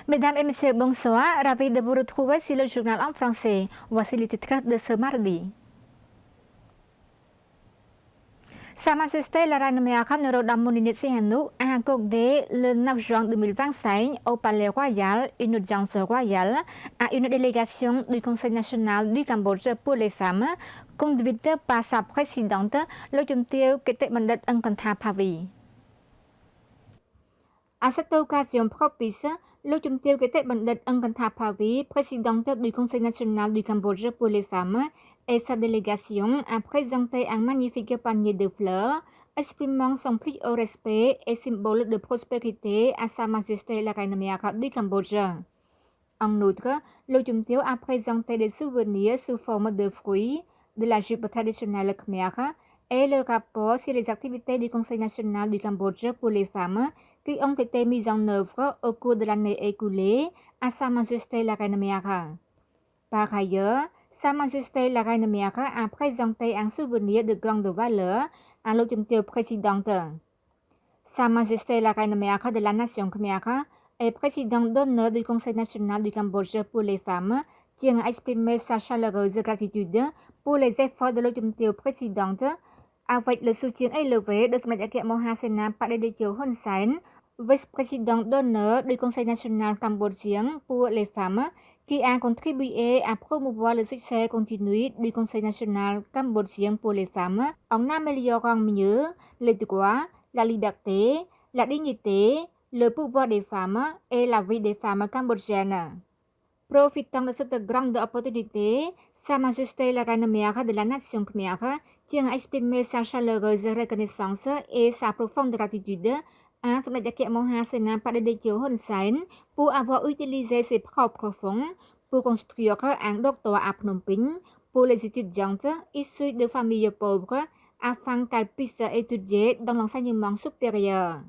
Mesdames et messieurs, bonsoir. Ravi de vous retrouver sur le journal en français. Voici les titres de ce mardi. Sa Majesté la Reine Américaine Norodom Sihanouk a accordé le 9 juin 2025 au Palais Royal une audience royale à une délégation du Conseil national du Cambodge pour les femmes, conduite par sa présidente, le Chumtio Ketebandet Nkantha Pavi. À cette occasion propice, le Chumtio Ketebandet Nkantha Pavi, présidente du Conseil national du Cambodge pour les femmes, et sa délégation a présenté un magnifique panier de fleurs, exprimant son plus haut respect et symbole de prospérité à Sa Majesté la Reine Américaine du Cambodge. En outre, le Chumtio a présenté des souvenirs sous forme de fruits, de la jupe traditionnelle khmer et le rapport sur les activités du Conseil national du Cambodge pour les femmes qui ont été mises en œuvre au cours de l'année écoulée à Sa Majesté la Reine Américaine. Par ailleurs, Sa Majesté la Reine Américaine a présenté un souvenir de grande valeur à l'autorité présidente. Sa Majesté la Reine Américaine de la Nation Khmer et présidente d'honneur du Conseil national du Cambodge pour les femmes tient à exprimer sa chaleureuse gratitude pour les efforts de l'autorité présidente avec le soutien élevé de Son Majesté Mohasena Padedechio Hun Sen, vice-présidente d'honneur du Conseil national cambodgien pour les femmes, qui a contribué à promouvoir le succès continu du Conseil national cambodgien pour les femmes en améliorant mieux les droits, la liberté, la dignité, le pouvoir des femmes et la vie des femmes cambodgiennes. Profitant de cette grande opportunité, Sa Majesté la Reine Mère de la Nation Khmer tient à exprimer sa chaleureuse reconnaissance et sa profonde gratitude à Son Majesté Mohasena Padedechio Hun Sen pour avoir utilisé ses propres fonds pour construire un doctorat à Phnom Penh pour les étudiantes issues de familles pauvres afin qu'elles puissent étudier dans l'enseignement supérieur.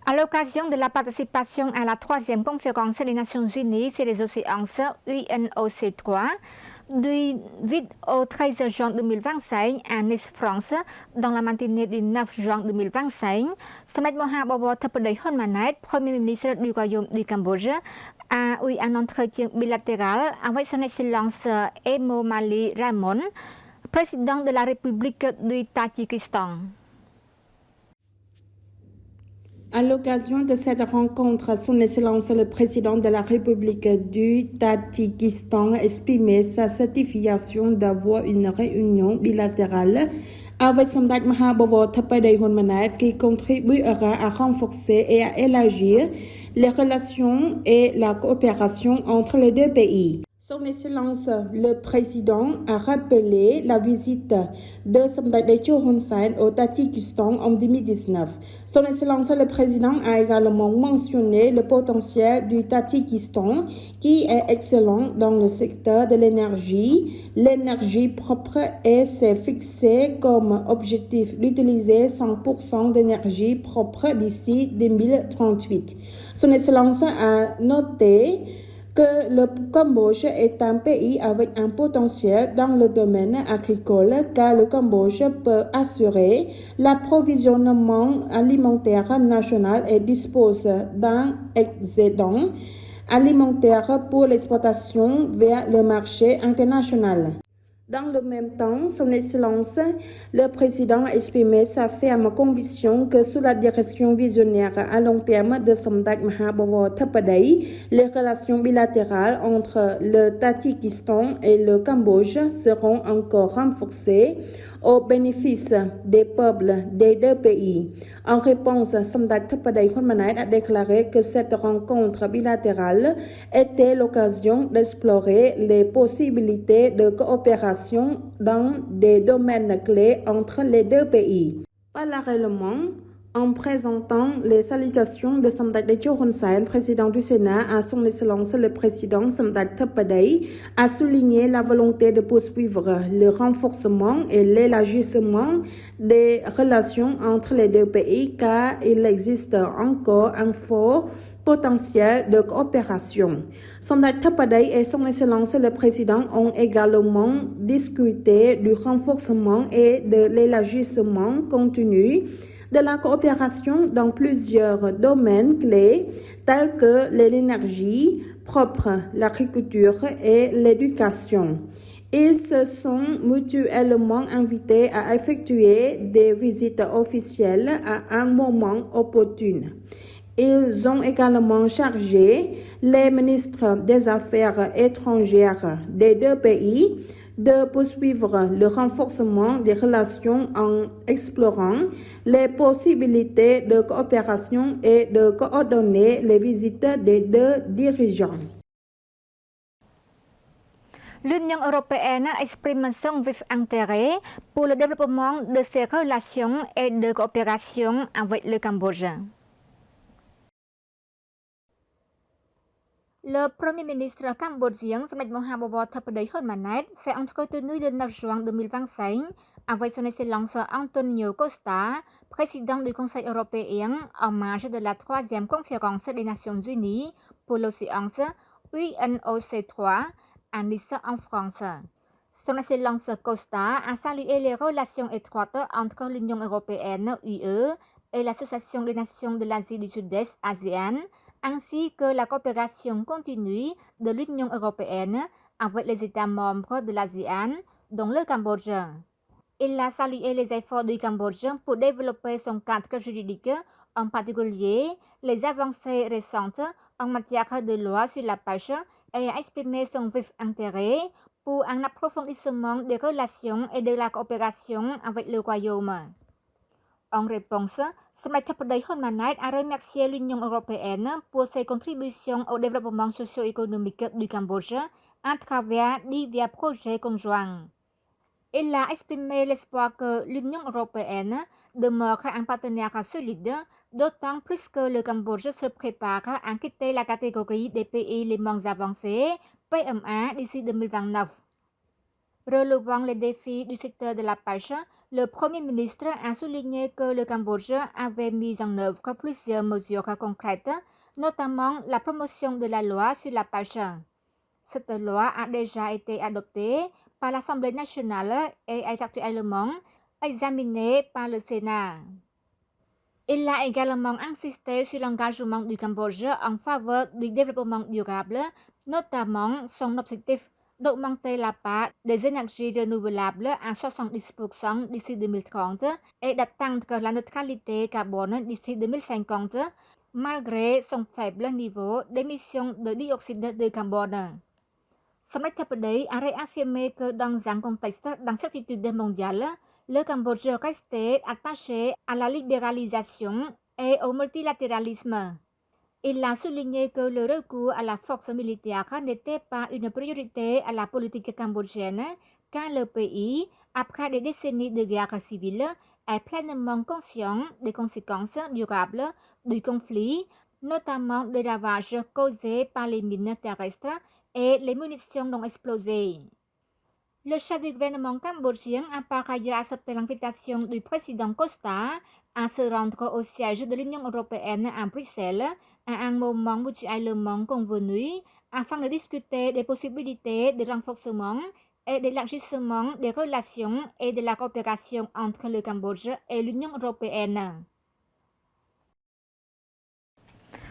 À l'occasion de la participation à la 3e conférence des Nations Unies sur les océans UNOC 3, du 8 au 13 juin 2025 à Nice, France, dans la matinée du 9 juin 2025, Samet Moha Bobo Thapodei Hun Manet, Premier ministre du Royaume du Cambodge, a eu un entretien bilatéral avec son Excellence Emomali Rahmon, président de la République du Tadjikistan. À l'occasion de cette rencontre, Son Excellence le Président de la République du Tadjikistan a exprimé sa satisfaction d'avoir une réunion bilatérale avec Samdech Mahabovo Thapodei Hun Manet qui contribuera à renforcer et à élargir les relations et la coopération entre les deux pays. Son Excellence le Président a rappelé la visite de Samdech Dechio Hun Sen au Tadjikistan en 2019. Son Excellence le Président a également mentionné le potentiel du Tadjikistan qui est excellent dans le secteur de l'énergie propre et s'est fixé comme objectif d'utiliser 100% d'énergie propre d'ici 2038. Son Excellence a noté que le Cambodge est un pays avec un potentiel dans le domaine agricole car le Cambodge peut assurer l'approvisionnement alimentaire national et dispose d'un excédent alimentaire pour l'exportation vers le marché international. Dans le même temps, Son Excellence, le Président a exprimé sa ferme conviction que sous la direction visionnaire à long terme de Samdech Mahabovo Thapodei, les relations bilatérales entre le Tadjikistan et le Cambodge seront encore renforcées au bénéfice des peuples des deux pays. En réponse, Samdech Thapodei Hun Manet a déclaré que cette rencontre bilatérale était l'occasion d'explorer les possibilités de coopération dans des domaines clés entre les deux pays. Parallèlement, en présentant les salutations de Samdech Dechio Hun Sen, président du Sénat, à Son Excellence le Président Samdech Thapodei a souligné la volonté de poursuivre le renforcement et l'élargissement des relations entre les deux pays car il existe encore un fort potentiel de coopération. Samdech Thapodei et Son Excellence le Président ont également discuté du renforcement et de l'élargissement continu de la coopération dans plusieurs domaines clés tels que l'énergie propre, l'agriculture et l'éducation. Ils se sont mutuellement invités à effectuer des visites officielles à un moment opportun. Ils ont également chargé les ministres des Affaires étrangères des deux pays de poursuivre le renforcement des relations en explorant les possibilités de coopération et de coordonner les visites des deux dirigeants. L'Union européenne exprime son vif intérêt pour le développement de ses relations et de coopération avec le Cambodge. Le Premier ministre cambodgien Samdech Mahabobor Thappadej Hun Manet s'est entretenu le 9 juin 2025 avec son Excellence Antonio Costa, président du Conseil européen en marge de la 3e conférence des Nations Unies pour l'océan UNOC3 à Nice en France. Son Excellence Costa a salué les relations étroites entre l'Union européenne UE et l'Association des Nations de l'Asie du Sud-Est ASEAN, ainsi que la coopération continue de l'Union européenne avec les États membres de l'ASEAN, dont le Cambodge. Il a salué les efforts du Cambodge pour développer son cadre juridique, en particulier les avancées récentes en matière de loi sur la pêche, et a exprimé son vif intérêt pour un approfondissement des relations et de la coopération avec le Royaume. En réponse, Samdech Thappadej Hun Manet a remercié l'Union européenne pour ses contributions au développement socio-économique du Cambodge à travers divers projets conjoints. Il a exprimé l'espoir que l'Union européenne demeure un partenaire solide, d'autant plus que le Cambodge se prépare à quitter la catégorie des pays les moins avancés, PMA, d'ici 2029. Relevant les défis du secteur de la pêche, le Premier ministre a souligné que le Cambodge avait mis en œuvre plusieurs mesures concrètes, notamment la promotion de la loi sur la pêche. Cette loi a déjà été adoptée par l'Assemblée nationale et est actuellement examinée par le Sénat. Il a également insisté sur l'engagement du Cambodge en faveur du développement durable, notamment son objectif d'augmenter la part des énergies renouvelables à 70% d'ici 2030 et d'atteindre la neutralité carbone d'ici 2050, malgré son faible niveau d'émissions de dioxyde de carbone. Samdech Thappadej a réaffirmé que dans un contexte d'incertitude mondiale, le Cambodge restait attaché à la libéralisation et au multilatéralisme. Il a souligné que le recours à la force militaire n'était pas une priorité à la politique cambodgienne, car le pays, après des décennies de guerre civile, est pleinement conscient des conséquences durables du conflit, notamment des ravages causés par les mines terrestres et les munitions non explosées. Le chef du gouvernement cambodgien a par ailleurs accepté l'invitation du président Costa à se rendre au siège de l'Union européenne à Bruxelles à un moment mutuellement convenu afin de discuter des possibilités de renforcement et d'élargissement des relations et de la coopération entre le Cambodge et l'Union européenne.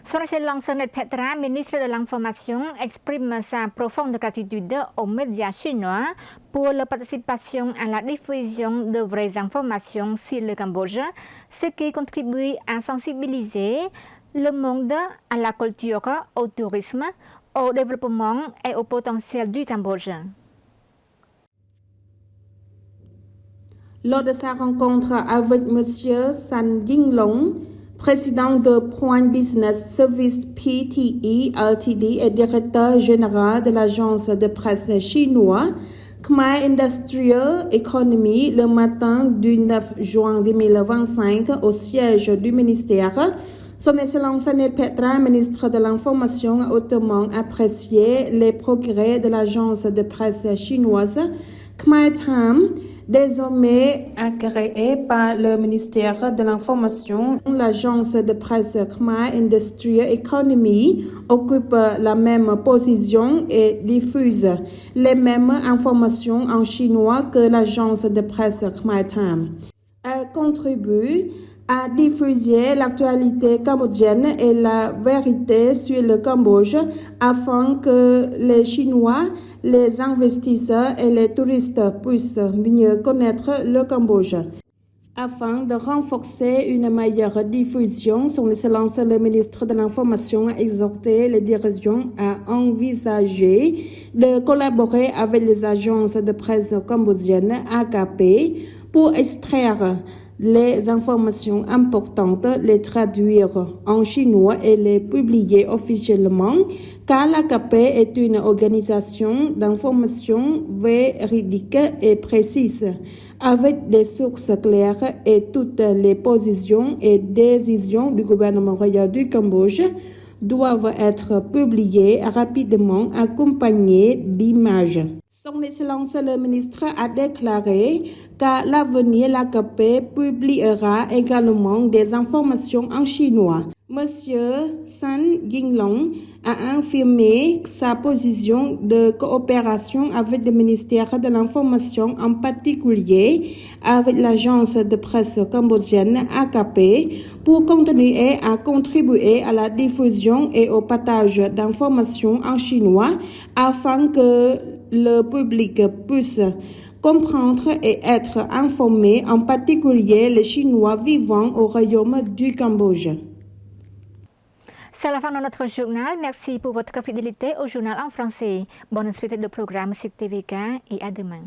Son Excellence Samdech Petra, ministre de l'Information, exprime sa profonde gratitude aux médias chinois pour leur participation à la diffusion de vraies informations sur le Cambodge, ce qui contribue à sensibiliser le monde à la culture, au tourisme, au développement et au potentiel du Cambodge. Lors de sa rencontre avec M. San Yinglong, président de Point Business Service PTE Ltd et directeur général de l'agence de presse chinoise Khmer Industrial Economy le matin du 9 juin 2025 au siège du ministère, Son Excellence Samdech Petra, ministre de l'Information, a hautement apprécié les progrès de l'agence de presse chinoise Khmer Times, désormais agréée par le ministère de l'Information. L'agence de presse Khmer Industrial Economy occupe la même position et diffuse les mêmes informations en chinois que l'agence de presse Khmer Times. Elle contribue à diffuser l'actualité cambodgienne et la vérité sur le Cambodge afin que les Chinois, les investisseurs et les touristes puissent mieux connaître le Cambodge. Afin de renforcer une meilleure diffusion, son Excellence le ministre de l'Information a exhorté les dirigeants à envisager de collaborer avec les agences de presse cambodgiennes AKP pour extraire les informations importantes, les traduire en chinois et les publier officiellement, car l'AKP est une organisation d'information véridique et précise, avec des sources claires et toutes les positions et décisions du gouvernement royal du Cambodge doivent être publiées rapidement accompagnées d'images. Son Excellence le ministre a déclaré qu'à l'avenir, l'AKP publiera également des informations en chinois. Monsieur San Yinglong a affirmé sa position de coopération avec le ministère de l'Information, en particulier avec l'agence de presse cambodgienne AKP, pour continuer à contribuer à la diffusion et au partage d'informations en chinois afin que le public puisse comprendre et être informé, en particulier les Chinois vivant au royaume du Cambodge. C'est la fin de notre journal. Merci pour votre fidélité au journal en français. Bonne suite de programme sur TVK et à demain.